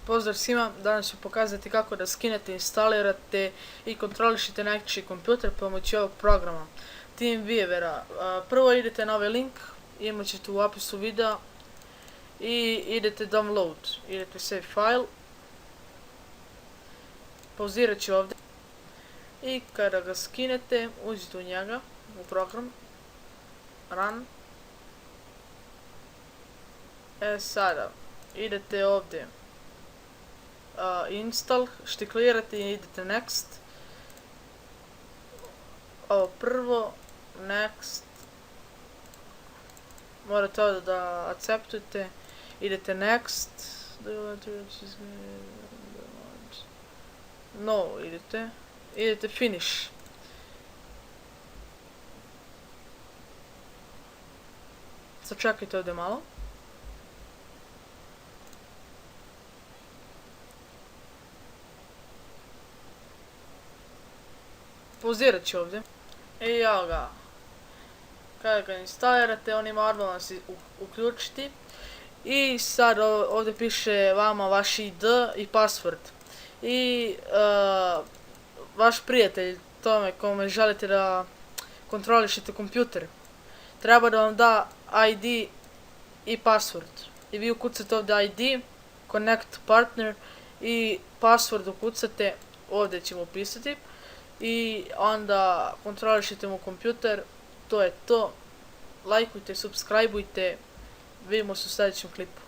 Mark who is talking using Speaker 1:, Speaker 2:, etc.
Speaker 1: Pozdrav svima, danas ću pokazati kako da skinete, instalirate i kontrolišete nečiji kompjuter pomoću ovog programa TeamViewera. Prvo idete na ovaj link, imat ćete u opisu videa i idete download, idete save file, pauzirat ću ovdje i kada ga skinete uđite u njega, u program, run. Sada idete ovdje install, štiklirate i idete next. Ovo prvo, next, morate ovdje da acceptujete, idete next, no, idete finish. Sačekajte ovdje malo. Pauzirat ću ovdje. I evo ga. Kada ga instalirate, on ima normalno se uključiti. I sad ovdje piše vama vaš ID i password. I vaš prijatelj, tome kome želite da kontrolišete kompjuter, treba da vam da ID i password. I vi ukucate ovdje ID, connect partner i password ukucate, ovdje ćemo upisati. I onda kontrolišite mu kompjuter, to je to. Lajkujte, subscribeujte, vidimo se u sljedećem klipu.